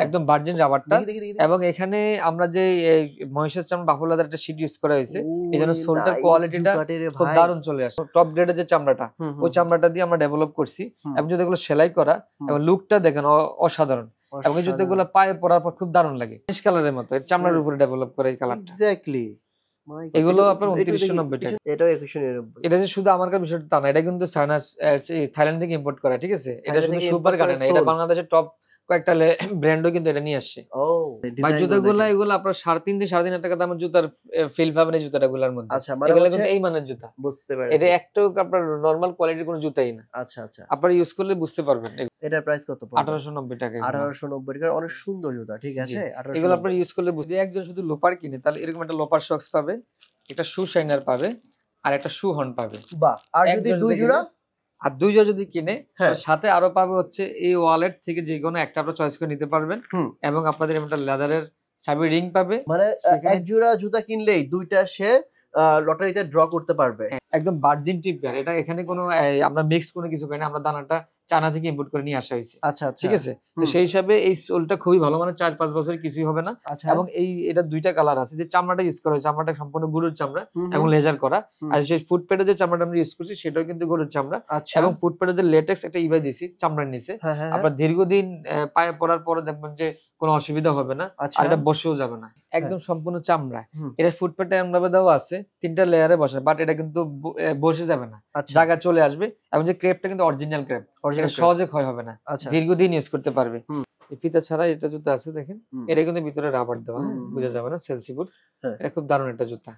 একদম ভার্জিন রাবারটা। এবং এখানে আমরা যে মহিষের চামড়া বাফলো লেদার একটা শীট ইউজ করা হয়েছে, এইজন্য সোলটার কোয়ালিটিটা খুব দারুণ চলে আসে। টপ গ্রেডের যে চামড়াটা, ওই চামড়াটা দিয়ে আমরা ডেভেলপ করছি। এবং জুতাগুলো সেলাই করা এবং লুকটা দেখেন অসাধারণ। এবং এই জুতাগুলো পায়ে পরার পর খুব দারুণ লাগে, ফিশ কালারের মতো। এর চামড়ার উপরে ডেভেলপ করে এই কালারটা। এক্স্যাক্টলি। এগুলো আপনার 2990 টাকা। এটাও 2190। এটা যে শুধু আমার কাছে বিষয়টা তা না, এটা কিন্তু চায়না থাইল্যান্ড থেকে ইম্পোর্ট করা, ঠিক আছে? এটা শুধু সুপার গার্ডেন না, এটা বাংলাদেশের টপ কয়েকটা ব্র্যান্ডও কিন্তু এটা নিয়ে আসছে। ভাই জুতাগুলো এগুলো আপনার 3.5 থেকে 3.5 টাকা দামের জুতার ফিল পাবেন এই জুতাগুলোর মধ্যে। আচ্ছা, মানে এগুলো কিন্তু এই মানের জুতা। বুঝতে পারছি। এটা একটু আপনার নরমাল কোয়ালিটির কোনো জুতাই না। আচ্ছা আচ্ছা, আপনারা ইউজ করলে বুঝতে পারবেন। এটার প্রাইস কত পড়বে? 1890 টাকা। 1890 টাকা। অনেক সুন্দর জুতা, ঠিক আছে? এগুলো আপনারা ইউজ করলে বুঝতে, একজন শুধু লোপার কিনে তাহলে এরকম একটা লোপার সক্স পাবে, একটা শু শাইনার পাবে, আর একটা শু হর্ন পাবে। বাহ। আর যদি দুই জোড়া, আর দুই জোড়া যদি কিনে সাথে আরো পাবে হচ্ছে এই ওয়ালেট থেকে যে কোনো একটা আপনারা চয়েস করে নিতে পারবেন। এবং আপনাদের একটা লেদারের সাবি রিং পাবে। মানে এক জোড়া জুতা কিনলেই দুইটা সে লটারিতে ড্র করতে পারবে। একদম ভার্জিন টিপ পেয়ার। এটা এখানে কোনো আমরা মিক্স কোনো কিছু করি না, আমরা দানাটা চায়না থেকে ইম্পোর্ট করে নিয়ে আসা হয়েছে। আচ্ছা আচ্ছা, ঠিক আছে? তো সেই হিসাবে এই সোলটা খুবই ভালো, মানে 4-5 বছরের কিছুই হবে না। এবং এটা দুইটা কালার আছে। যে চামড়াটা ইউজ করা হয়েছে, চামড়াটা সম্পূর্ণ গরুর চামড়া এবং লেজার করা। আর সেই ফুটপ্যাডে যে চামড়াটা আমরা ইউজ করছি সেটাও কিন্তু গরুর চামড়া। এবং ফুটপ্যাডে যে লেটেক্স একটা ইবাই দিছি চামড়ার নিচে, আপনার দীর্ঘদিন পায়ে পরার পরে দেখবেন যে কোনো অসুবিধা হবে না, আর এটা বসেও যাবে না। একদম সম্পূর্ণ চামড়া। এটা ফুটপ্যাডে এমন ভাবে দেওয়া আছে 3টা লেয়ারে বসে, বাট এটা কিন্তু বসে যাবে না, জায়গা চলে আসবে। এবং যে ক্রেপটা কিন্তু অরিজিনাল ক্রেপ, এটা সহজে ক্ষয় হবে না, দীর্ঘদিন ইউজ করতে পারবে। ফিতা ছাড়া এটা জুতা আছে দেখেন, এটা কিন্তু ভিতরে রাবার দেওয়া, বোঝা যাবে না, সেলসি বুট। এটা খুব দারুণ একটা জুতা।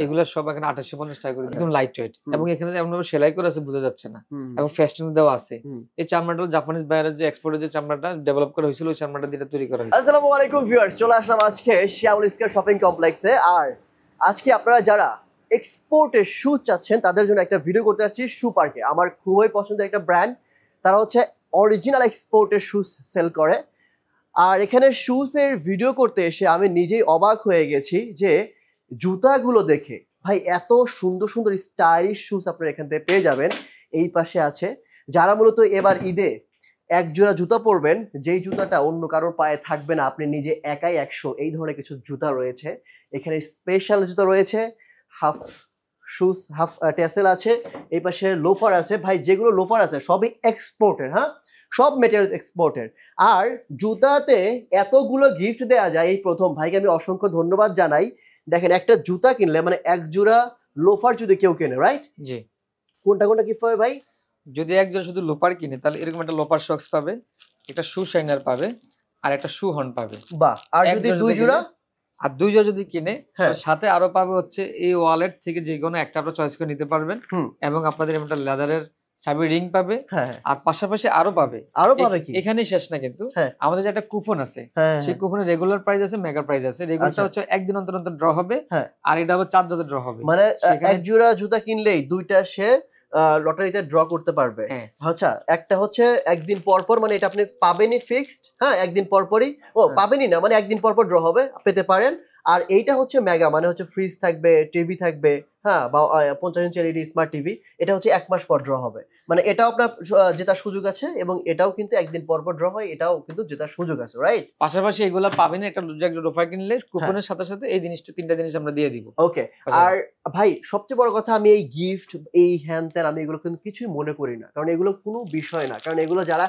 এগুলো সব এখানে 2850 টাকা করে, একদম লাইট ওয়েট। এবং এখানে এমন ভাবে সেলাই করে আছে বোঝা যাচ্ছে না, এবং ফেস্টুন দেওয়া আছে। এই চামড়াটা জাপানিজ বাইরের যে এক্সপোর্টের যে চামড়াটা ডেভেলপ করা হয়েছিল, ওই চামড়াটা দিয়ে তৈরি করা হয়েছে। আসসালামু আলাইকুম ভিউয়ার্স, চলে আসলাম আজকে শ্যামল স্কয়ার শপিং কমপ্লেক্সে। আর আজকে আপনারা যারা এক্সপোর্টের শু চাচ্ছেন তাদের জন্য একটা ভিডিও করতে আসছি শু পার্কে। আমার খুবই পছন্দের একটা ব্র্যান্ড, তারা হচ্ছে অরিজিনাল এক্সপোর্টের শুজ সেল করে। আর এখানে শুজের ভিডিও করতে এসে আমি নিজেই অবাক হয়ে গেছি যে জুতাগুলো দেখে। ভাই এত সুন্দর সুন্দর স্টাইলিশ শুজ আপনারা এখান থেকে পেয়ে যাবেন। এই পাশে আছে যারা মূলত এবার ঈদে এক জোড়া জুতা পরবেন, যেই জুতাটা অন্য কারোর পায়ে থাকবে না, আপনি নিজে একাই 100, এই ধরনের কিছু জুতা রয়েছে এখানে। স্পেশাল জুতা রয়েছে, হাফ শুজ, হাফ টেসেল আছে, এই পাশে লোফার আছে। ভাই যেগুলো লোফার আছে সবই এক্সপোর্টের, হ্যাঁ, সব মেটেরিয়ালস এক্সপোর্টের। আর জুতাতে এতগুলো গিফট দেওয়া যায়, এই প্রথম। ভাইকে আমি অসংখ্য ধন্যবাদ জানাই। দেখেন, একটা জুতা কিনলে মানে এক জোড়া লোফার যদি কেউ কেনে, রাইট? জি। কোনটা কোনটা গিফট পাবে ভাই? যদি একজন শুধু লোপার কিনে তাহলে এরকম একটা লোপার সক্স পাবে, একটা শু শাইনার পাবে, আর একটা শু হর্ন পাবে। বাহ। আর যদি দুই জোড়া, আর দুই জোড়া যদি কিনে সাথে আরো পাবে হচ্ছে এই ওয়ালেট থেকে যে কোনো একটা আপনারা চয়েস করে নিতে পারবেন। এবং আপনাদের একটা লেদারের সাবি রিং পাবে। আর পাশাপাশি আরো পাবে কি, এখানেই শেষ না কিন্তু, আমাদের যে একটা কুপন আছে, সেই কুপনের রেগুলার প্রাইস আছে, মেগা প্রাইস আছে। রেগুলারটা হচ্ছে একদিন অন্তর অন্তর ড্র হবে, আর এটা আবার 4 রাতে ড্র হবে। মানে এক জোড়া জুতা কিনলেই দুইটা সে লটারিতে ড্র করতে পারবে। আচ্ছা, একটা হচ্ছে একদিন পর পর, মানে এটা আপনি পাবেনই ফিক্সড, হ্যাঁ, একদিন পর পরই। পাবেনই না, মানে একদিন পর পর ড্র হবে, পেতে পারেন। আর এইটা হচ্ছে মেগা, মানে হচ্ছে ফ্রিজ থাকবে, টিভি থাকবে, হ্যাঁ, বা 50 ইঞ্চি এলইডি স্মার্ট টিভি। এটা হচ্ছে 1 মাস পর ড্র হবে, মানে এটাও আপনার জেতার সুযোগ আছে। এবং এটাও কিন্তু একদিন পর পর ড্র হয়, এটাও কিন্তু জেতার সুযোগ আছে, রাইট? পাশাপাশি এগুলা পাবেন একটা অফার কিনলে কুপনের সাথে সাথে এই জিনিসটা, 3টা জিনিস আমরা দিয়ে দিব। ওকে। আর ভাই সবচেয়ে বড় কথা, আমি এই গিফট, এই হ্যান ত্যান, আমি এগুলো কিন্তু কিছুই মনে করি না, কারণ এগুলো কোনো বিষয় না। কারণ এগুলো যারা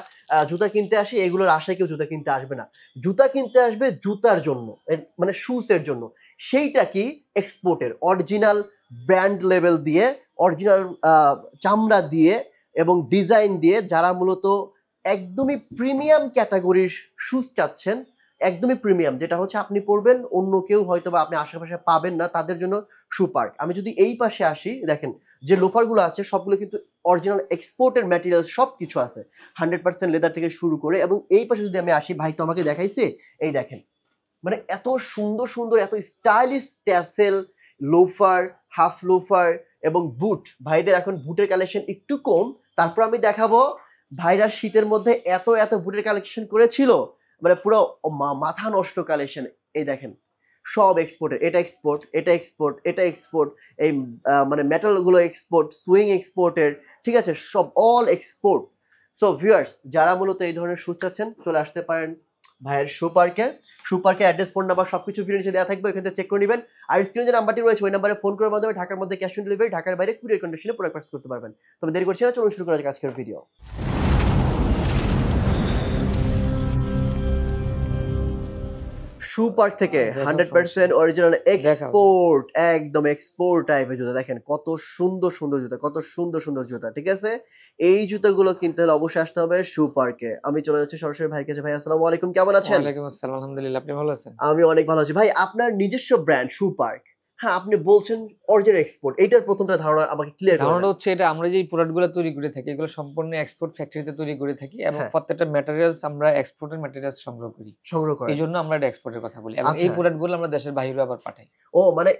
জুতা কিনতে আসে, এগুলোর আশায় কেউ জুতা কিনতে আসবে না। জুতা কিনতে আসবে জুতার জন্য, মানে শুজের জন্য। সেইটা কি এক্সপোর্টের অরিজিনাল ব্র্যান্ড লেভেল দিয়ে, অরিজিনাল চামড়া দিয়ে এবং ডিজাইন দিয়ে, যারা মূলত একদমই প্রিমিয়াম ক্যাটাগরির শুজ চাচ্ছেন, একদমই প্রিমিয়াম, যেটা হচ্ছে আপনি পরবেন অন্য কেউ হয়তো বা আপনি আশেপাশে পাবেন না, তাদের জন্য শু পার্ক। আমি যদি এই পাশে আসি, দেখেন যে লোফারগুলো আছে সবগুলো কিন্তু অরিজিনাল এক্সপোর্টের ম্যাটেরিয়াল, সব কিছু আছে 100% লেদার থেকে শুরু করে। এবং এই পাশে যদি আমি আসি, ভাই তো আমাকে দেখাইছে, এই দেখেন, মানে এত সুন্দর সুন্দর, এত stylish tassel, loafer, half loafer এবং বুট। ভাইদের এখন বুটের কালেকশন একটু কম, তারপর আমি দেখাবো ভাইরা শীতের মধ্যে এত এত বুটের কালেকশন করেছিল, মানে পুরো মাথা নষ্ট কালেকশন। এই দেখেন, সব এক্সপোর্টের, এটা এক্সপোর্ট, এটা এক্সপোর্ট, এটা এক্সপোর্ট, এই মানে মেটালগুলো এক্সপোর্ট, সুইং এক্সপোর্টের, ঠিক আছে, সব অল এক্সপোর্ট। সো ভিউয়ার্স, যারা মূলত এই ধরনের শুজ চাচ্ছেন চলে আসতে পারেন ভাইয়ের শু পার্কে অ্যাড্রেস, ফোন নাম্বার সবকিছু ভিডিও নিচে দেওয়া থাকবে, ওখান থেকে চেক করে নেবেন। আর স্ক্রিনে যে নাম্বারটি রয়েছে ওই নাম্বারে ফোন করার মাধ্যমে ঢাকার মধ্যে ক্যাশ অন ডেলিভারি, ঢাকার বাইরে কুরিয়ার কন্ডিশনে প্রোডাক্ট পারচেজ করতে পারবেন। তবে দেরি করছি না, চলুন শুরু করা যাক আজকের ভিডিও। শু পার্ক থেকে 100% অরিজিনাল এক্সপোর্ট, একদম এক্সপোর্ট টাইপের জুতা। দেখেন কত সুন্দর সুন্দর জুতা, কত সুন্দর সুন্দর জুতা। ঠিক আছে, এই জুতাগুলো কিনতে হলে অবশ্যই আসতে হবে শু পার্কে। আমি চলে যাচ্ছি সরাসরি ভাইয়ের কাছে। ভাই আসসালামু আলাইকুম, কেমন আছেন? ওয়ালাইকুম আসসালাম, আলহামদুলিল্লাহ, আপনি ভালো আছেন? আমি অনেক ভালো আছি। ভাই আপনার নিজস্ব ব্র্যান্ড শু পার্ক, হ্যাঁ আপনি বলছেন অরিজিনাল এক্সপোর্ট, এইটার প্রথমটা ধারণা আমাকে ক্লিয়ার করে ধারণাটা দেন। হচ্ছে এটা আমরা যে প্রোডাক্টগুলো তৈরি করে থাকি এগুলো সম্পূর্ণ এক্সপোর্ট ফ্যাক্টরিতে তৈরি করে থাকি এবং হ্যাঁ। প্রত্যেকটা ম্যাটেরিয়ালস আমরা এক্সপোর্টের ম্যাটেরিয়ালস সংগ্রহ করি। সংগ্রহ করেন। এইজন্য আমরা এটা এক্সপোর্টের কথা বলি এবং এই আচ্ছা। প্রোডাক্টগুলো আমরা দেশের বাইরে আবার পাঠাই। ও মানে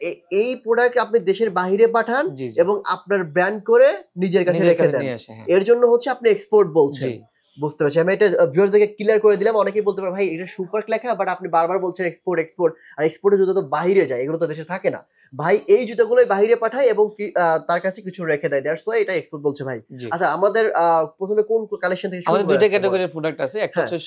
এই প্রোডাক্ট আপনি দেশের বাইরে পাঠান জি জি, এবং আপনার ব্র্যান্ড করে নিজের কাছে নিজের রেখে কাছে দেন। নিয়ে আসে। হ্যাঁ এর জন্য হচ্ছে আপনি এক্সপোর্ট বলছেন। জি, বুঝতে পারছি। আমি এটা ভিউয়ার্সদেরকে ক্লিয়ার করে দিলাম। অনেকেই বলতে পারে ভাই এটা শু পার্ক লেখা, বাট আপনি বারবার বলছেন এক্সপোর্ট এক্সপোর্ট, আর এক্সপোর্টের জুতা তো বাইরে যায়, এগুলো তো দেশে থাকে না। ভাই এই জুতাগুলোই বাইরে পাঠায় এবং তার কাছে কিছু রেখে দেয়, দ্যাটস ওয়াই এটা এক্সপোর্ট বলছে ভাই। জি। আচ্ছা আমাদের প্রথমে কোন কালেকশন থেকে শুরু আমাদের করা দুইটা আছে? ক্যাটাগরির প্রোডাক্ট আছে, একটা হ্যাঁ। হচ্ছে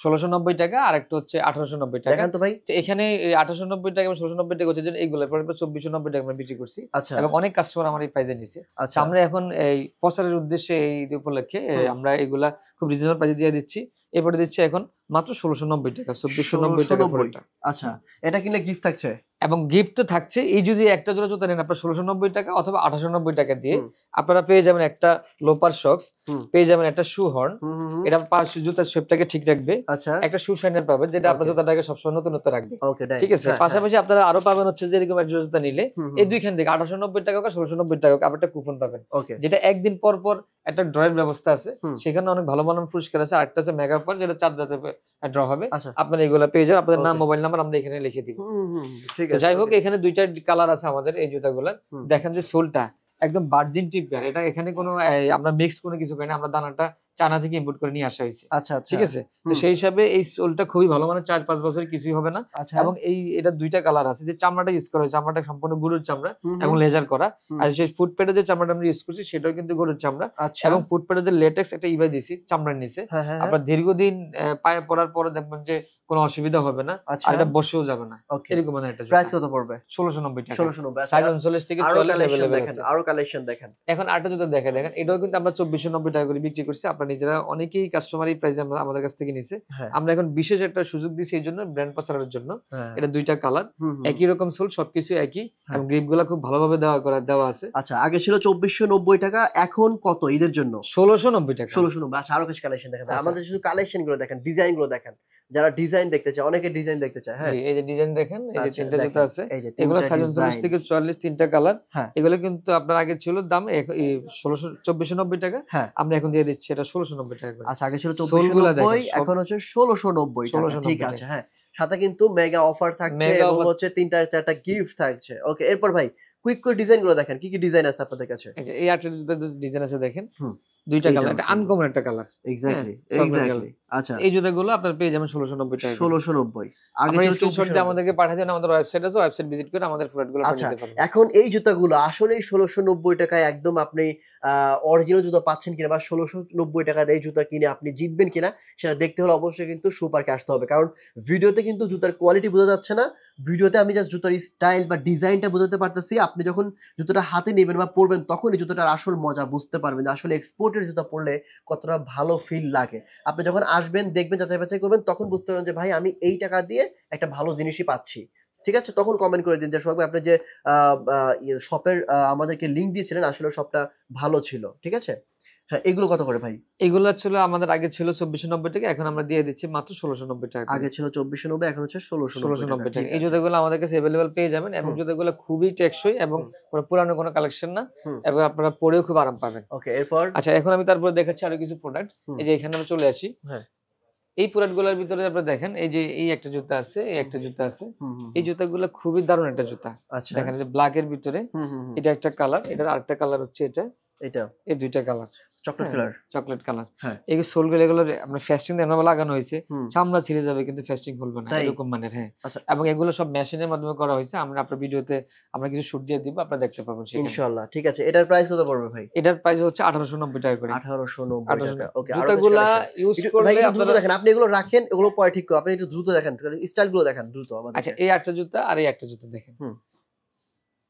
1690 টাকা আর একটা হচ্ছে 1890 টাকা। দেখান তো ভাই। তো এখানে 1890 টাকা এবং 1690 টাকা হচ্ছে যে এইগুলো প্রোডাক্ট 2490 টাকা আমরা বিক্রি করছি আচ্ছা এবং অনেক কাস্টমার আমার এই প্রাইসে নিছে। আচ্ছা। আমরা এখন এই প্রচারের উদ্দেশ্যে এই উপলক্ষে আমরা এগুলা খুব রিজনেবল প্রাইসে দিয়ে দিচ্ছি। এরপরে দিচ্ছি এখন মাত্র 1690 টাকা, 2490 টাকা প্রোডাক্টটা। আচ্ছা, এটা কিনলে গিফট থাকছে এবং গিফট তো থাকছে। এই যদি একটা জোড়া জুতা নেন আপনার 1690 টাকা অথবা 1890 টাকা দিয়ে হুম। আপনারা পেয়ে যাবেন একটা লোপার শক্স, হুম। পেয়ে যাবেন একটা শু হর্ন, হুম হুম হুম। এটা পাশ জুতার শেপটাকে ঠিক রাখবে, আচ্ছা একটা শু শাইনার পাবেন যেটা আপনার Okay. জুতাটাকে সবসময় নতুনত্ব রাখবে। ওকে ডান। ঠিক আছে, পাশাপাশি আপনারা আরো পাবেন হচ্ছে যে এরকম একটা জুতা নিলে এই দুইখান থেকে 1890 টাকা বা 1690 টাকা আবার একটা কুপন পাবেন, ওকে যেটা একদিন পর পর একটা ড্রয়ের ব্যবস্থা আছে। হুম। সেখানে অনেক ভালো ভালো পুরস্কার আছে। আরেকটা আছে মেগা অফার, যেটা 4 রাতে ড্র হবে। আচ্ছা আপনারা এগুলা পেয়ে যাবেন, আপনাদের নাম Okay. মোবাইল নাম্বার আমরা এখানে লিখে দিব। হুম হুম ঠিক তো আছে। যাই হোক, okay. এখানে দুইটা কালার আছে আমাদের এই জুতাগুলার। হুম। দেখেন যে সোলটা একদম ভার্জিন টিপের, এটা এখানে কোনো আমরা মিক্স কোনো কিছু করি না, আমরা দানাটা চায়না থেকে ইম্পোর্ট করে নিয়ে আসা হয়েছে। আচ্ছা আচ্ছা ঠিক আছে, তো হুম। সেই হিসাবে এই সোলটা খুবই ভালো, মানে 4-5 বছরের কিছুই হবে না। আচ্ছা এবং এটা দুইটা কালার আছে, যে চামড়াটা ইউজ করা হয়েছে চামড়াটা সম্পূর্ণ গরুর চামড়া হুম, এবং হুম। লেজার করা। হুম। আর সেই ফুটপ্যাডে যে চামড়াটা আমরা ইউজ করছি সেটাও কিন্তু গরুর চামড়া আচ্ছা এবং ফুটপ্যাডে যে লেটেক্স একটা ইবাই দিছি চামড়ার নিচে। হ্যাঁ হ্যাঁ হ্যাঁ। আপনার দীর্ঘদিন পায়ে পরার পরে দেখবেন যে কোনো অসুবিধা হবে না, আচ্ছা আর এটা বসেও যাবে না। ওকে। এরকম মানে একটা প্রাইস জুতা কত পড়বে? 1690 টাকা। 1690। সাইজ 39 থেকে আরো 44 কালেকশন अवेलेबल দেখেন, আছে। আরো কালেকশন দেখেন। এখন আরেকটা জুতা দেখেন, এটাও কিন্তু আমরা 2490 টাকা করে বিক্রি করছি। আপনারা নিজেরা অনেকেই কাস্টমার এই প্রাইসে আমাদের কাছ থেকে নিছে। হ্যাঁ আমরা এখন বিশেষ একটা সুযোগ দিছি এই জন্য ব্র্যান্ড প্রচারের জন্য। হ্যাঁ। এটা দুইটা কালার, হুম, হুম। একই রকম সোল, সবকিছু একই হ্যাঁ। এবং গ্রিপগুলো খুব ভালোভাবে দেওয়া আছে। আচ্ছা আগে ছিল 2490 টাকা, এখন কত ঈদের জন্য? 1690 টাকা। 1690। আচ্ছা আরো কিছু কালেকশন দেখেন। আচ্ছা। আমাদের শুধু কালেকশন গুলো দেখেন, ডিজাইন গুলো দেখেন। যারা ডিজাইন দেখতে চায়, অনেকে ডিজাইন দেখতে চায়। হ্যাঁ জি, এই যে ডিজাইন দেখেন, এই যে আচ্ছা, তিনটা জুতা দেখেন, আছে। এই যে এগুলো তিনটা সাইজ 39 ডিজাইন। থেকে 44, তিনটা কালার। হ্যাঁ। এগুলো কিন্তু আপনার আগে ছিল দাম 2490 টাকা, হ্যাঁ। আমরা এখন দিয়ে দিচ্ছি এটা 1690 টাকা করে। আচ্ছা আগে ছিল সোলগুলা 2490, দেখেন, সব এখন হচ্ছে 1690 টাকা। 1690 ঠিক টাকা। আছে হ্যাঁ। সাথে কিন্তু মেগা অফার থাকছে মেগা এবং অফার। হচ্ছে 3টা-4টা গিফট থাকছে। ওকে এরপর ভাই কুইক করে ডিজাইন গুলো দেখেন, কি কি ডিজাইন আছে আপনাদের কাছে? এই যে এই আটটা ডিজাইন আছে দেখেন, হুম। দুইটা এইটা কালার, এটা সুন্দর। আনকমন একটা কালার। Exactly solvent exactly. আচ্ছা এই জুতাগুলো আপনারা পেয়ে যাবেন 1690 টাকা করে। 1690 আগে আপনারা ছিল স্ক্রিনশট দিয়ে 2490। আমাদেরকে পাঠিয়ে দেন, আমাদের ওয়েবসাইট আছে, ওয়েবসাইট ভিজিট করে আমাদের প্রোডাক্টগুলো আচ্ছা নিতে পারবেন। এখন এই জুতাগুলো আসলেই 1690 টাকায় একদম আপনি অরিজিনাল জুতা পাচ্ছেন কিনা, বা 1690 টাকা দিয়ে জুতা কিনে আপনি জিতবেন কিনা সেটা দেখতে হলে অবশ্যই কিন্তু শু পার্কে আসতে হবে। কারণ ভিডিওতে কিন্তু জুতার কোয়ালিটি বোঝা যাচ্ছে না, ভিডিওতে আমি জাস্ট জুতার স্টাইল বা ডিজাইনটা বোঝাতে পারতেছি। আপনি যখন জুতাটা হাতে নেবেন বা পরবেন তখন এই জুতাটার আসল মজা বুঝতে পারবেন যে আসলে এক্সপোর্টের জুতা পরলে কতটা ভালো ফিল লাগে। আপনি যখন আসবেন দেখবেন, যাচাই বাছাই করবেন, তখন বুঝতে পারবেন যে ভাই আমি এই টাকা দিয়ে একটা ভালো জিনিসই পাচ্ছি। ঠিক আছে, তখন কমেন্ট করে দিন যে সোহাগ ভাই আপনি যে শপের আমাদেরকে লিংক দিয়েছিলেন আসলে শপটা ভালো ছিল। ঠিক আছে, হ্যাঁ এগুলো কত করে ভাই? এগুলো ছিল আমাদের আগে ছিল 2490 টাকা, এখন আমরা দিয়ে দিচ্ছি মাত্র 1690 টাকা করে। আগে ছিল 2490, এখন হচ্ছে 1690 টাকা। টাকা। এই জুতাগুলো আমাদের কাছে अवेलेबल পেয়ে যাবেন এবং হুম। জুতাগুলো খুবই টেকসই এবং হুম। কোনো পুরানো কোনো কালেকশন না হুম। এবং আপনারা পরেও খুব আরাম পাবেন। ওকে এরপর? আচ্ছা এখন আমি তারপরে দেখাচ্ছি আরো কিছু প্রোডাক্ট। হুম। এই যে এখানে আমরা চলে আসি। হ্যাঁ। এই প্রোডাক্টগুলোর ভিতরে আপনারা দেখেন, এই যে এই একটা জুতা আছে, এই একটা জুতা আছে। হুম, হুম, এই জুতাগুলো খুবই দারুণ একটা জুতা। আচ্ছা দেখেন এই যে ব্ল্যাক এর ভিতরে হুম, হুম, হুম। এটা একটা কালার, এটার আরেকটা কালার হচ্ছে এটা, এটা এই দুইটা colour. Chocolate colour. Chocolate colour. হ্যাঁ। এই সোলগুলো এগুলো আমরা ফেস্টিং এমন লাগানো হয়েছে, হুম। চামড়া ছিঁড়ে যাবে কিন্তু ফেস্টিং খুলবে না, তাই? এরকম মানের। হ্যাঁ। আচ্ছা। এবং এগুলো সব মেশিনের মাধ্যমে করা হয়েছে। আমরা আপনার ভিডিওতে আমরা কিছু শুট দিয়ে দিব, আপনারা দেখতে পাবেন সেখানে। ইনশাআল্লাহ। ঠিক আছে। এটার প্রাইস কত পড়বে ভাই? এটার প্রাইস হচ্ছে 1890 টাকা করে। 1890 টাকা। ওকে। আরো কিছু জুতাগুলা কালেকশন। ইউজ একটু ভাই করলে একটু দ্রুত আপনারা দেখেন। আপনি এগুলো রাখেন, এগুলো পরে ঠিক করব। আপনি একটু দ্রুত দেখেন। স্টাইল গুলো দেখান দ্রুত আচ্ছা, আমাদেরকে। এই একটা জুতা আর এই একটা জুতা দেখেন। হুম।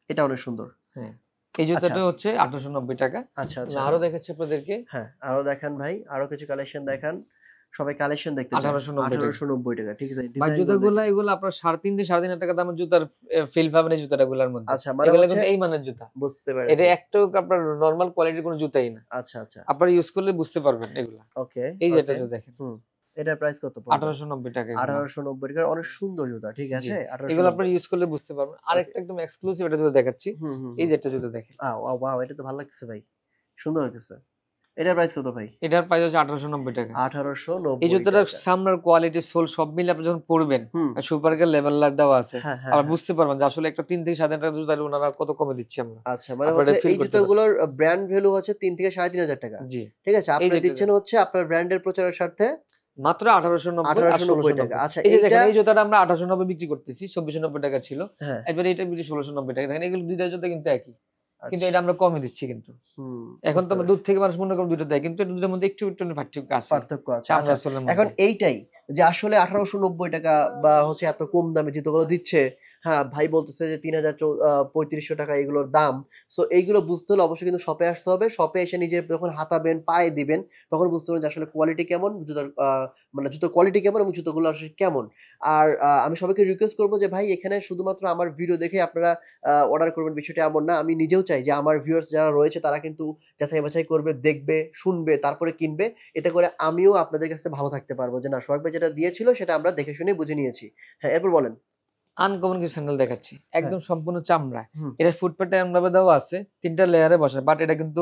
এটা অনেক সুন্দর। হ্যাঁ। এই জুতাটা হচ্ছে 1890 টাকা। আচ্ছা, আমি আচ্ছা। আরো দেখাচ্ছি আপনাদেরকে। হ্যাঁ, আরো দেখান ভাই। আরো কিছু কালেকশন দেখান। সবাই কালেকশন দেখতে চায়। 1890 টাকা। 1890 টাকা। ঠিক আছে। ভাই ডিজাইন গুলো জুতাগুলা দেখেন। এগুলো আপনার 3.5 থেকে 3.5 টাকা দামের জুতার ফিল পাবেন এই জুতাগুলোর মধ্যে। আচ্ছা, মানে এগুলো হচ্ছে কিন্তু এই মানের জুতা। বুঝতে এটা পেরেছি। একটাও আপনার নরমাল কোয়ালিটির কোনো জুতাই না। আচ্ছা, আচ্ছা। আপনারা ইউজ করলে বুঝতে পারবেন এগুলা। ওকে, এই যে এটা ওকে। জুতা দেখেন। হুম। এটার প্রাইস কত পড়বে? 1890 টাকা এগুলা। 1890 টাকা। অনেক সুন্দর জুতা। ঠিক জি। আছে? এগুলো আপনারা 1890। ইউজ করলে বুঝতে পারবেন। ওকে। আরেকটা একদম এক্সক্লুসিভ এটা জুতা দেখাচ্ছি। হুম, হুম, এই হুম। যে একটা জুতা দেখেন। ওয়াও! এটা তো ভালো লাগতেছে ভাই। সুন্দর লাগতেছে। এটার প্রাইস কত ভাই? এটার প্রাইস হচ্ছে 1890 টাকা। 1890 এই জুতাটার টাকা। চামড়ার কোয়ালিটি, সোল সব মিলে আপনি যখন পড়বেন, হুম। সুপারকের লেভেলার দেওয়া আছে। হ্যাঁ, হ্যাঁ, আবার হ্যাঁ। বুঝতে পারবেন যে আসলে একটা 3 থেকে 7,500 টাকার জুতা উনারা কত কমে দিচ্ছি আমরা। আচ্ছা, মানে আপনারা হচ্ছে এটা ফিল এই করতে পারবেন। জুতাগুলোর ব্র্যান্ড ভ্যালু হচ্ছে ৩ থেকে ৩,৫০০ টাকা। জি। ঠিক আছে? এই যে আপনারা এটা দিচ্ছেন হচ্ছে আপনার ব্র্যান্ডের প্রচারের স্বার্থে মাত্র 1890 আর 1890 টাকা। 1690। আচ্ছা, এই যে এইটা দেখেন এই জুতাটা আমরা 1890 বিক্রি করতেছি, 2490 টাকা ছিল। হ্যাঁ, এবারে এটা বিক্রি 1690 টাকা। দেখেন এগুলো দুইটা জুতা কিন্তু একই। কিন্তু আচ্ছা। এটা আমরা কমে দিচ্ছি কিন্তু। হুম, এখন তো বুঝতে আমরা পেরেছি। দূর থেকে মানুষ মনে করেন দুইটা দেয়। কিন্তু এই দুটোর মধ্যে একটু পার্থক্য আছে। পার্থক্য আছে। আচ্ছা, চামড়া সোলের এখন মধ্যে। এইটাই যে আসলে 1890 টাকা বা হচ্ছে এত কম দামে জুতোগুলো দিচ্ছে। হ্যাঁ, ভাই বলতেছে যে ৩,৫০০ টাকা এগুলোর দাম। সো এইগুলো বুঝতে হলে অবশ্যই কিন্তু শপে আসতে হবে। শপে এসে নিজে যখন হাতাবেন, পায়ে দিবেন, তখন বুঝতে পারবেন যে আসলে কোয়ালিটি কেমন, জুতার মানে জুতোর কোয়ালিটি কেমন এবং জুতোগুলো আসলে কেমন। আর আমি সবাইকে রিকোয়েস্ট করব যে ভাই এখানে শুধুমাত্র আমার ভিডিও দেখে আপনারা অর্ডার করবেন বিষয়টা এমন না। আমি নিজেও চাই যে আমার ভিউয়ার্স যারা রয়েছে তারা কিন্তু যাচাই-বাছাই করবে, দেখবে, শুনবে, তারপরে কিনবে। এতে করে আমিও আপনাদের কাছে ভালো থাকতে পারবো যে না সোহাগ ভাই যেটা দিয়েছিল সেটা আমরা দেখে শুনে বুঝে নিয়েছি। হ্যাঁ, এরপর বলেন। আনকমন কিছু স্যান্ডেল দেখাচ্ছি। হ্যাঁ, একদম সম্পূর্ণ চামড়া। হুম, এটা ফুটপ্যাডটা এমনভাবে দেওয়া আছে, ৩ টা লেয়ারে বসে। বাট এটা কিন্তু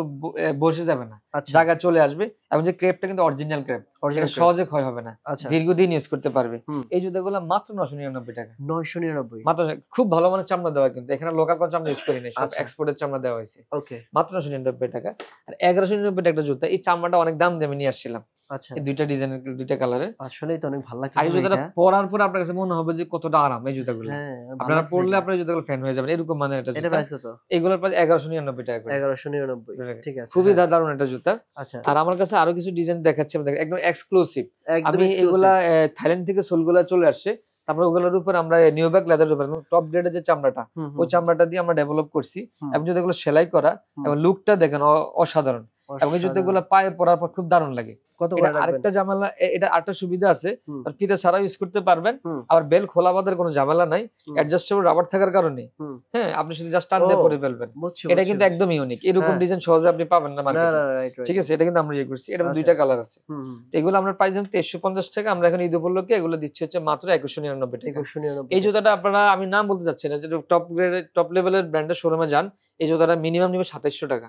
বসে যাবে না। আচ্ছা, জায়গা চলে আসবে এবং যে ক্রেপটা কিন্তু অরিজিনাল ক্রেপ। এটা অরিজিনাল ক্রেপ। সহজে ক্ষয় হবে না। আচ্ছা, দীর্ঘদিন ইউজ করতে পারবে। হুম, এই জুতাগুলো মাত্র ৯৯৯ টাকা। ৯৯৯। মাত্র খুব ভালো মানের চামড়া দেওয়া কিন্তু। এখানে লোকাল কোনো চামড়া ইউজ করি নাই। সব আচ্ছা, এক্সপোর্টের চামড়া দেওয়া হয়েছে। ওকে, মাত্র ৯৯৯ টাকা। আর ১১৯৯ টাকা একটা জুতা। এই চামড়াটা অনেক দাম দিয়ে আমি নিয়ে আসছিলাম। আচ্ছা। এই ২ টা ডিজাইনের ২ টা কালারের। আসলেই তো অনেক ভাল আর লাগতেছে এই ভাই জুতাটা এটা। পরার পরে আপনার কাছে মনে হবে যে কতটা আরাম এই জুতাগুলা। হ্যাঁ, ভাল আপনারা লাগতেছে পড়লে এটা। আপনার এই জুতাগুলো ফ্যান হয়ে যাবেন। এরকম মানের একটা এটার জুতা। প্রাইস কত? এগুলোর প্রাইস ১১৯৯ টাকা করে। ১১৯৯। ঠিক আছে, খুবই হ্যাঁ। দারুণ একটা জুতা। আচ্ছা, আর আমার কাছে আরো কিছু ডিজাইন দেখাচ্ছি আপনাদের একদম এক্সক্লুসিভ। একদম আমি এগুলা এক্সক্লুসিভ। থাইল্যান্ড থেকে সোলগুলা চলে আসছে। তারপরে ওগুলোর উপর আমরা নিউব্যাক লেদারের উপর টপ গ্রেডের যে চামড়াটা, হুম, ওই হুম, চামড়াটা দিয়ে আমরা ডেভেলপ করছি। হুম, এবং জুতাগুলো সেলাই করা হুম। এবং লুকটা দেখেন অসাধারণ। এবং এই অসাধারণ। জুতাগুলো পায়ে পরার পর খুব দারুণ লাগে। কত এটা করে রাখবেন? আরেকটা ঝামেলা, এটা আরেকটা সুবিধা আছে। হুম, ফিতা ছাড়াও ইউজ করতে পারবেন। হুম, আবার বেল খোলা বাঁধার কোনো ঝামেলা নাই। হুম, অ্যাডজাস্টেবল রাবার থাকার কারণে হুম। হ্যাঁ, আপনি শুধু জাস্ট টান ও দিয়ে পরে ফেলবেন। বুঝছি, এটা বুঝছি, কিন্তু বুঝছি। একদম ইউনিক। এরকম হ্যাঁ। ডিজাইন সহজে আপনি পাবেন না না, মার্কেটে। না, রাইট, রাইট, ঠিক আছে? রাইট। এটা কিন্তু আমরা ইয়ে করছি। এটার ২ আচ্ছা। টা কালার আছে। হুম, হুম। তো এগুলো আমরা প্রাইস জানি ২৩৫০ টাকা। আমরা এখন ঈদ উপলক্ষে এগুলো দিচ্ছি হচ্ছে মাত্র ২১৯৯ টাকা। ২১৯৯ এই টাকা। জুতাটা আপনারা আমি নাম বলতে চাচ্ছি না, যেটা টপ গ্রেডের টপ লেভেলের ব্র্যান্ডের শোরুমে যান, এই জুতাটা মিনিমাম নিবে ২৭০০ টাকা।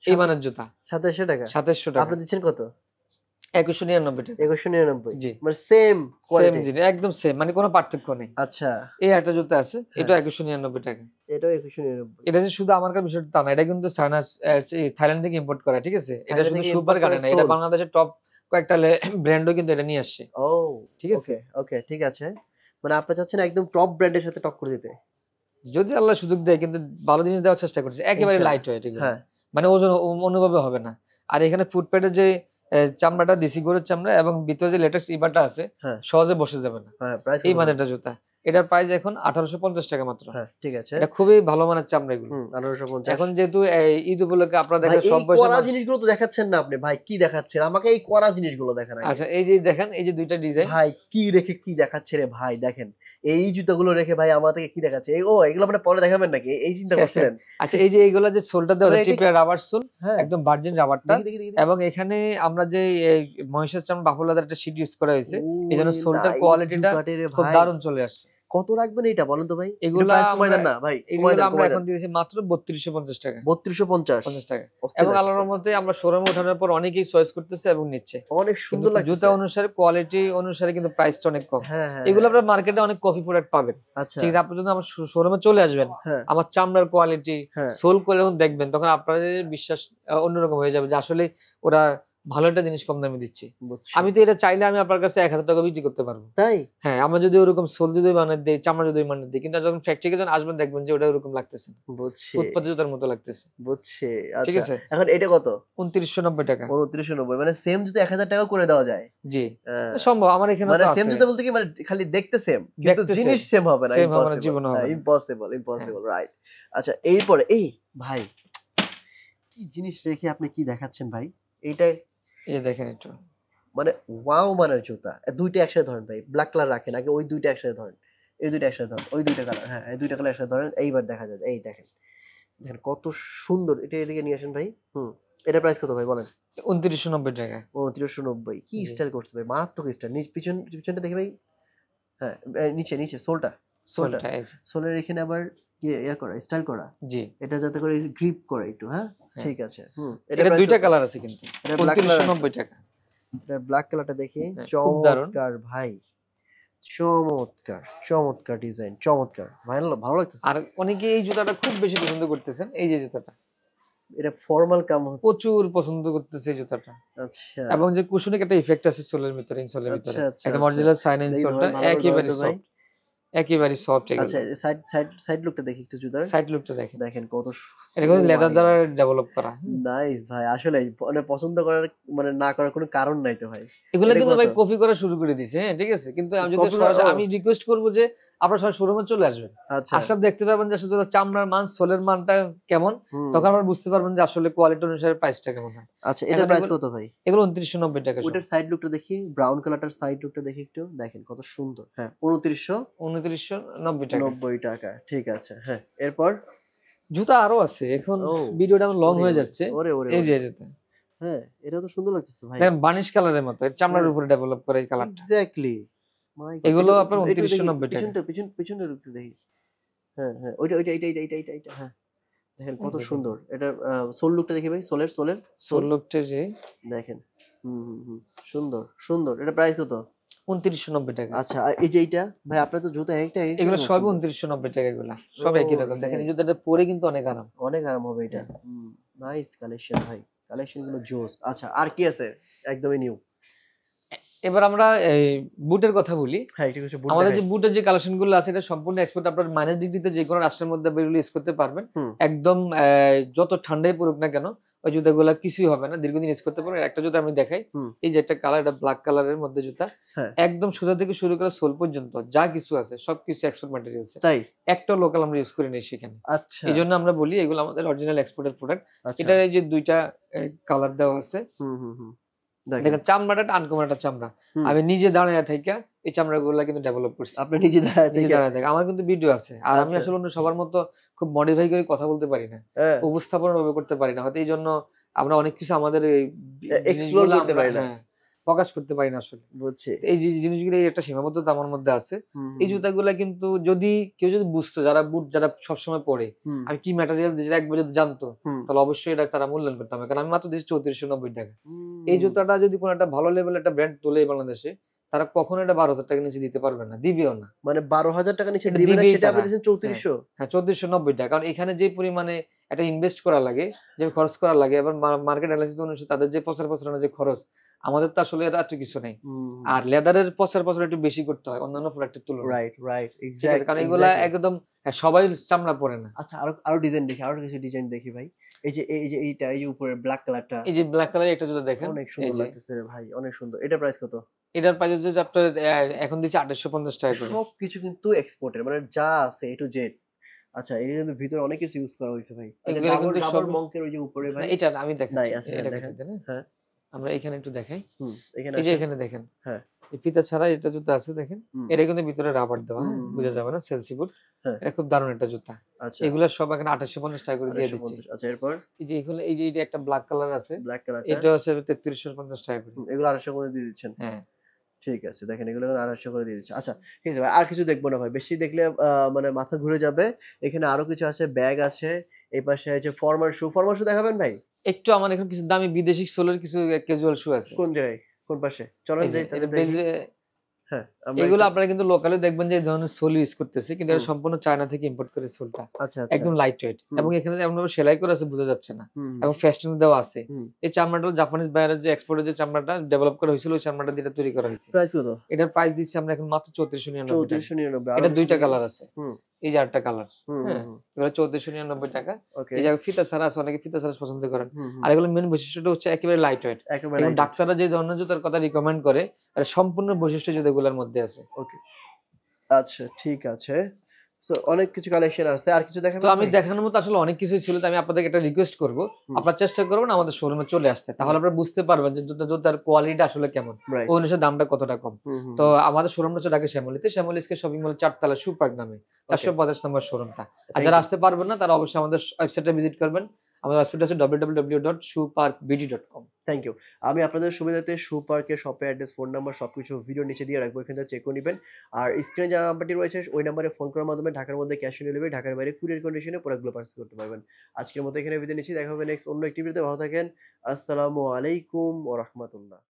এই মানের জুতা ২৭০০ টাকা? ২৭০০ টাকা। আপনি দিচ্ছেন কত? ২১৯৯ টাকা। ২১৯৯। জি। মানে সেম সেম কোয়ালিটি। জিনিস, একদম সেম। মানে কোনো পার্থক্য নেই। আচ্ছা, এই একটা জুতা আছে, হ্যাঁ। এটাও ২১৯৯ টাকা। এটাও ২১৯৯। এটা যে শুধু আমারকার বিষয়টা তা না। এটা কিন্তু চায়না থাইল্যান্ড থেকে ইম্পোর্ট করা। ঠিক আছে? এটা থাইল্যান্ড শুধু থেকে সুপার ইম্পোর্ট করে কাটে না। এটা সোল। বাংলাদেশের টপ কয়েকটা ব্র্যান্ডও কিন্তু এটা নিয়ে আসছে। ও ঠিক আছে? ওকে, ওকে, ঠিক আছে। মানে আপনি চাচ্ছেন একদম টপ ব্র্যান্ডের সাথে টক্কর দিতে। যদি আল্লাহ সুযোগ দেয়, কিন্তু ভালো জিনিস দেওয়ার চেষ্টা করছি। একেবারে ইনশাআল্লাহ। লাইট ওয়েট এগুলো। হ্যাঁ, মানে ওজন অনুভবে হবে না। আর এখানে ফুটপ্যাডের যে চামড়াটা দিছি গরুর চামড়া এবং ভিতরে যে লেটেক্স ইবারটা আছে, হ্যাঁ, সহজে বসে যাবে না। হ্যাঁ, প্রাইস এই কত মানের পড়বে? একটা জুতা। এটার প্রাইস এখন ১৮৫০ টাকা মাত্র। হ্যাঁ, ঠিক আছে। এটা খুবই ভালো মানের চামড়া এগুলো। ১৮৫০। এখন যেহেতু ঈদ উপলক্ষে আপনারা ভাই দেখেন এই সব বয়সের কড়া মানুষ। জিনিসগুলো তো দেখাচ্ছেন না আপনি। ভাই কি দেখাচ্ছেন? আমাকে এই কড়া জিনিসগুলো দেখান আগে। আচ্ছা, এই যে দেখেন, এই যে ২ টা ডিজাইন। ভাই কি রেখে কি দেখাচ্ছে রে ভাই দেখেন। এই জুতাগুলো রেখে ভাই আমাদেরকে কি দেখাচ্ছে? এগুলো মানে পরে দেখাবেন নাকি? এই চিন্তা করছিলেন? আচ্ছা, এই যে এইগুলা যে সোলটা দেওয়া মানে আছে, এটা টিপে রাবার সোল, হ্যাঁ, একদম ভার্জিন রাবারটা। দেখি। এবং এখানে আমরা যে মহিষের চামড়া বাফুল লেদার একটা শীট ইউজ করা হয়েছে। ও এই জন্য সোলটার নাইস কোয়ালিটিটা জুতাটি রে খুব ভাই। দারুণ চলে আসছে। কত রাখবেন এটা বলেন তো ভাই? এগুলা প্রাইস কমাই দেন আমরা না ভাই, কমাই এগুলো দেন, আমরা কমাই এখন দেন। দিয়েছি মাত্র ৩২৫০ টাকা। ৩২৫০ 50 টাকা। অস্থির এবং আল্লাহর লাগতেছে। রহমতে আমরা শোরুমে ওঠানোর পর অনেকেই চয়েস করতেছে এবং নিচ্ছে। অনেক কিন্তু সুন্দর জুতা লাগতেছে। অনুসারে কোয়ালিটি অনুসারে কিন্তু প্রাইসটা অনেক কম। হ্যাঁ, হ্যাঁ, এগুলো হ্যাঁ। আপনার মার্কেটে অনেক কপি প্রোডাক্ট পাবেন। আচ্ছা। ঠিক আছে? আপনি যদি আমার শোরুমে চলে আসবেন, হ্যাঁ, আমার চামড়ার কোয়ালিটি, হ্যাঁ, সোল কোয়ালিটি যখন দেখবেন তখন আপনাদের বিশ্বাস অন্যরকম হয়ে যাবে যে আসলে ওরা ভালো একটা জিনিস কম দামে দিচ্ছে। বুঝছি। আমি তো এটা চাইলে আমি আপনার কাছে ১,০০০ টাকা বিক্রি করতে পারবো। তাই? হ্যাঁ, আমরা যদি ওরকম সোল যদি বানিয়ে দেই, চামড়া যদি বানিয়ে দেই, কিন্তু যখন ফ্যাক্টরিতে যখন আসবেন দেখবেন যে ওটা ওরকম লাগতেছে না। বুঝছি, ফুটপাতে জুতার মতো লাগতেছে। বুঝছি। ঠিক আচ্ছা। আছে? এখন এটা কত? ২৯৯০ টাকা। ২৯৯০ মানে সেম যদি ১,০০০ টাকা করে দেওয়া যায়। জি। হ্যাঁ। সম্ভব আমার এখানে মানে তো সেম আছে। জুতা বলতে কি মানে খালি দেখতে সেম কিন্তু দেখতে জিনিস সেম হবে না, সেম হবে না, ইম্পসিবল। জীবনে হ্যাঁ, হবে না। ইম্পসিবল, হ্যাঁ, ইম্পসিবল, রাইট। আচ্ছা এরপরে এই ভাই কি জিনিস রেখে আপনি কি দেখাচ্ছেন ভাই? এইটা এই যে দেখেন একটু। মানে ওয়াও মানের জুতা। ২ টা একসাথে ধরেন ভাই। ব্লাক কালার রাখেন। আগে ওই ২ টা একসাথে ধরেন। এই ২ টা একসাথে ধরেন। ওই ২ টা কালার। হ্যাঁ, এই ২ টা কালার একসাথে ধরেন। এইবার দেখা যায়। এই দেখেন। দেখেন কত সুন্দর। এটা এদিকে নিয়ে আসেন ভাই। হুম। এটার প্রাইস কত ভাই বলেন? ২৯৯০ টাকা। ২৯৯০ কি জি। স্টাইল করছে ভাই। মারাত্মক স্টাইল। পিছনটা দেখি ভাই। হ্যাঁ, নিচে সোলটা। সোলটা। সোলটা এই যে। সোলের এখানে আবার ইয়া করা, স্টাইল করা। জি। এটা যাতে করে গ্রিপ করে একটু, হ্যাঁ? হ্যাঁ। ঠিক আছে। হুম। এটার এটা প্রাইস ২ টা কত? কালার আছে কিন্তু। এটা ব্লাক কালার আছে। ২৯৯০ টাকা। এটার ব্লাক কালারটা দেখি। হ্যাঁ, খুব দারুণ। চমৎকার ভাই। চমৎকার, চমৎকার ডিজাইন, চমৎকার। ভালো লাগতেছে। আর অনেকে এই জুতাটা খুব বেশি পছন্দ করতেছেন। এই যে জুতাটা। এটা ফরমাল কাম হচ্ছে। প্রচুর পছন্দ করতেছে এই জুতাটা। আচ্ছা, এবং যে কুশনিক একটা ইফেক্ট আছে সোলের ভিতরে, ইনসোলের ভিতরে। আচ্ছা, আচ্ছা, একদম আচ্ছা। অরিজিনাল সাইন দেখি ইনসোলটা ধরেন ভালো করে ধরেন একেবারে তো ভাই। সফট। একেবারে সফট আচ্ছা এগুলো। সাইড লুকটা দেখি একটু জুতার। সাইড লুকটা দেখেন। দেখেন কত এটা কিন্তু ওহ লেদার মাই দ্বারা গড! ডেভেলপ করা। হুম? নাইস ভাই। আসলেই মানে পছন্দ করার মানে না করার কোনো কারণ নাই তো ভাই। এগুলা এটা কিন্তু কত? ভাই কপি করা শুরু করে দিছে। হ্যাঁ, ঠিক আছে? কিন্তু আমি যদি কপি করা সরাসরি ও আমি রিকোয়েস্ট করব যে আপনারা সরাসরি শোরুমে চলে আসবেন। আচ্ছা। আসার দেখতে পারবেন যে আসলে চামড়ার মান, সোলের মানটা কেমন। হুম। তখন আপনারা বুঝতে পারবেন যে আসলে কোয়ালিটি অনুসারে প্রাইসটা কেমন হয়। আচ্ছা এটার এখন প্রাইস কত ভাই? এগুলো ২৯৯০ টাকা সব। ওইটার সাইড লুকটা দেখি। ব্রাউন কালারটার সাইড লুকটা দেখি একটু। দেখেন কত সুন্দর। হ্যাঁ, ২৯৯০ টাকা। ২৯৯০ টাকা। ঠিক আছে। হ্যাঁ, এরপর? জুতা আরো আছে। এখন ও! ভিডিওটা আমার লং ওরে, হয়ে ওরে, যাচ্ছে। ওরে, ওরে, এই ওরে! যে জুতা। হ্যাঁ, এটা তো সুন্দর লাগতেছে ভাই। দেখেন বানিশ কালারের মতো। এর চামড়ার হ্যাঁ, উপরে ডেভেলপ করা এই কালারটা। এক্সাক্টলি। মাই গড! এগুলো একটু আপনার একটু দেখি ২৯৯০ টাকা। পিছনের একটু দেখি। হ্যাঁ, হ্যাঁ। ওইটা এইটা। হ্যাঁ। দেখেন এই কত যে দেখেন। সুন্দর। এটার সোল লুকটা দেখি ভাই। সোল। সোল লুকটা যে দেখেন। হুম। সুন্দর, সুন্দর। এটার প্রাইস কত? ২৯৯০ টাকা। আচ্ছা আর এই যে এইটা? ভাই আপনার তো জুতা একেকটা এগুলো রকম সবই সুন্দর। ২৯৯০ টাকা এগুলা। সব একই রকম। ওরে! দেখেন এই জুতাটা পরে কিন্তু অনেক আরাম। অনেক আরাম হবে এটা। হ্যাঁ। নাইস কালেকশন ভাই। কালেকশন গুলো জোস। আচ্ছা আর কি আছে? একদমই নিউ। এবার আমরা এই বুটের কথা বলি। হ্যাঁ, একটু কিছু বুট আমাদের দেখাই। যে বুটের যে কালেকশন গুলো আছে এটা সম্পূর্ণ এক্সপোর্ট আপনার মাইনাস ডিগ্রিতে যেকোনো রাষ্ট্রের মধ্যে বেরোলে ইউজ করতে পারবেন। হুম, একদম যত ঠান্ডাই পড়ুক না কেন ওই জুতাগুলা কিছুই হবে না। দীর্ঘদিন ইউজ করতে পারবেন। একটা জুতা আমি দেখাই। হুম। এই যে একটা কালার, এটা ব্ল্যাক কালারের মধ্যে জুতা। হ্যাঁ, একদম সোজা থেকে শুরু করে সোল পর্যন্ত যা কিছু আছে সবকিছু এক্সপোর্ট ম্যাটেরিয়ালস এর। তাই? একটাও লোকাল আমরা ইউজ করি নাই সেখানে। আচ্ছা, এজন্য আমরা বলি এগুলো আমাদের অরিজিনাল এক্সপোর্টের প্রোডাক্ট। আচ্ছা। এটার এই যে ২ টা কালার দেওয়া আছে। হুম। দেখেন। দেখেন চামড়াটা আনকমন একটা চামড়া। হুম। আমি নিজে দাঁড়ায় থাইকা এই চামড়াগুলা কিন্তু ডেভেলপ করছি। আপনি নিজে দাঁড়ায় নিজে থেকে দাঁড়ায় থাকা। আমার কিন্তু ভিডিও আছে। আর আমি আচ্ছা। আসলে অন্য সবার মতো খুব মডিফাই করে কথা বলতে পারি না। হ্যাঁ, উপস্থাপনা ভাবে করতে পারি না। হয়তো এইজন্য আমরা অনেক কিছু আমাদের এই এক্সপ্লোর জিনিসগুলো করতে আমরা পারি না। হ্যাঁ, প্রকাশ করতে পারি না আসলে। বুঝছি। তো এই যে জিনিসগুলোর একটা সীমাবদ্ধতা আমার মধ্যে আছে। এই হুম। জুতাগুলা কিন্তু যদি কেউ যদি বুঝতো যারা বুট যারা সবসময় পরে, হুম, আমি কি ম্যাটেরিয়ালস দিয়েছি একবার যদি জানতো, হুম, তাহলে অবশ্যই এটা তারা মূল্যায়ন করতে হবে। কারণ আমি মাত্র দিয়েছি ৩৪৯০ টাকা। এই হুম। জুতাটা যদি কোনো একটা ভালো লেভেলের একটা ব্র্যান্ড তোলে বাংলাদেশে, তারা কখনো এটা ১২,০০০ টাকার নিচে দিতে পারবে না। দিবেও না। মানে ১২,০০০ টাকা নিচে এটা দিবে না দিবেই সেটা আপনি তারা। দিয়েছেন হ্যাঁ, ৩৪০০? হ্যাঁ ৩৪৯০ টাকা। কারণ এখানে যে পরিমাণে একটা ইনভেস্ট করা লাগে, যে খরচ করা লাগে এবং মার্কেট এনালাইসিস অনুসারে তাদের যে প্রচারণার যে খরচ, আমাদের তো আসলে এত কিছু নাই। হুম। আর লেদারের প্রচার একটু বেশি করতে হয় অন্যান্য প্রোডাক্টের তুলনায়। রাইট। ঠিক আছে? কারণ এগুলা এক্সাক্টলি। একদম সবাই চামড়া পরে না। আচ্ছা আরো ডিজাইন দেখি। আরো কিছু ডিজাইন দেখি ভাই। এই যে এইটা এই যে উপরে ব্লাক কালারটা এই যে ব্লাক কালারের একটা জুতা দেখেন। অনেক এই সুন্দর যে লাগতেছে রে ভাই। অনেক সুন্দর। এটার প্রাইস কত? এটার প্রাইস হচ্ছে আপনার এখন দিচ্ছি ২৮৫০ টাকা করে। সবকিছু কিন্তু এক্সপোর্টের মানে যা আছে A to Z। আচ্ছা এর কিন্তু ভিতরে অনেক কিছু ইউজ করা হয়েছে ভাই। আচ্ছা এগুলা কিন্তু ডাবল সব মঙ্কের ওই যে উপরে না ভাই এটা আমি নাই দেখাচ্ছি। আছে হ্যাঁ এটা দেখেন। কেটে দেন। হ্যাঁ, আমরা এখানে একটু দেখাই। এখানে এই যে আসেন। এখানে দেখেন। হ্যাঁ, এই ফিতা ছাড়া এটা জুতা আছে দেখেন। হুম, এটা কিন্তু ভিতরে রাবার দেওয়া, হ্যাঁ? বোঝা হুম। যাবে না সেলসি বুট। হ্যাঁ, এটা খুব দারুণ একটা জুতা। আচ্ছা এগুলা সব এখানে ২৮৫০ টাকা করে দিয়ে দিচ্ছি। ২৮৫০ আচ্ছা এরপর এই যে এগুলো এই যে একটা ব্লাক কালার আছে। ব্লাক কালারটা এটা হচ্ছে ৩৩৫০ টাকা করে। এগুলো ২৮০০ করে দিয়ে দিচ্ছেন। হ্যাঁ। ঠিক আছে। দেখেন এগুলো ২৫০ করে দিয়ে দিচ্ছে। আচ্ছা ঠিক আছে ভাই। আর কিছু দেখবো না ভাই। বেশি দেখলে মানে মাথা ঘুরে যাবে। এখানে আরো কিছু আছে, ব্যাগ আছে। এই পাশে হচ্ছে ফরমাল শু দেখাবেন ভাই? একটু আমার এখানে কিছু দামি বিদেশি সোলের কিছু ক্যাজুয়াল শু আছে। কোন জায়গায়? কোন পাশে? চলেন এই যে যাই তাহলে এটা দেখি। বেজে হ্যাঁ, আমরা এগুলো একটু আপনারা কিন্তু লোকালি দেখবেন যে এই ধরনের সোল ইউজ করতেছে। কিন্তু এটা হুম, সম্পূর্ণ চায়না থেকে ইম্পোর্ট করে সোলটা। আচ্ছা, আচ্ছা। একদম লাইট ওয়েট হুম, এবং এখানে এমনভাবে সেলাই করা আছে বোঝা যাচ্ছে না। হুম, এবং ফেস্টুন দেওয়া আছে। হুম। এই চামড়াটা জাপানিজ বাইরের যে এক্সপোর্টের যে চামড়াটা ডেভেলপ করা হয়েছিল ওই চামড়াটা দিয়ে এটা তৈরি করা হয়েছে। প্রাইস কত? এটার প্রাইস দিচ্ছি আমরা এখন মাত্র ৳৩৪৯৯ টাকা। ৩৪৯৯ আরো এটা ২ কিছু টা দেখি। কালার আছে। হুম, এই যে আরেকটা কালার। হুম, হুম, হ্যাঁ? হুম। এগুলো ৳১৪৯৯ টাকা। ওকে। এই জায়গায় ফিতা ছাড়া আছে অনেকে ফিতা ছাড়া পছন্দ করেন। হুম, হুম। আর এগুলোর মেইন বৈশিষ্ট্যটা হচ্ছে একেবারে লাইট ওয়েট। একেবারে এবং লাইট ওয়েট। ডাক্তাররা যে ধরনের জুতার কথা রিকমেন্ড করে এর সম্পূর্ণ বৈশিষ্ট্য জুতাগুলোর মধ্যে আছে। ওকে। আচ্ছা ঠিক আছে। সো অনেক কিছু কালেকশন আছে। আর কিছু তো দেখাবেন আমি ভাই? দেখানোর মতো আসলে অনেক কিছুই ছিল। তো আমি আপনাদেরকে একটা রিকোয়েস্ট করব। হুম, আপনারা চেষ্টা করবেন আমাদের শোরুমে চলে আসতে। হুম। তাহলে আপনারা বুঝতে পারবেন যে জুতার কোয়ালিটিটা আসলে কেমন। রাইট। ওই অনুসারে দামটা কতটা কম। হুম, হুম, তো হুম। আমাদের শোরুমটা হচ্ছে ঢাকা শ্যামলীতে। শ্যামলী স্কয়ার শপিং মলের ৪ তলা শু পার্ক নামে। ওকে। ৪৫০ নম্বর শোরুমটা। আর থ্যাংক যারা ইউ। আসতে পারবেন না তারা অবশ্যই আমাদের ওয়েবসাইটে ভিজিট করবেন। আমাদের ওয়েবসাইট হচ্ছে www.shoeparkbd.com। Thank you. আমি আপনাদের সুবিধার্থে শু পার্কের শপের অ্যাড্রেস, ফোন নাম্বার সবকিছু ভিডিওর নিচে দিয়ে রাখবো। এখান থেকে চেক করে নিবেন। আর স্ক্রিনে যে নাম্বারটি রয়েছে ওই নাম্বারে ফোন করার মাধ্যমে ঢাকার মধ্যে ক্যাশ অন ডেলিভারি, ঢাকার বাইরে কুরিয়ার কন্ডিশনে প্রোডাক্টগুলো পার্সেল করতে পারবেন। আজকের মতো এখানে বিদায় নিচ্ছি। দেখা হবে নেক্সট অন্য একটি ভিডিওতে। ভালো থাকেন। আসসালামু আলাইকুম ওয়া রাহমাতুল্লাহ।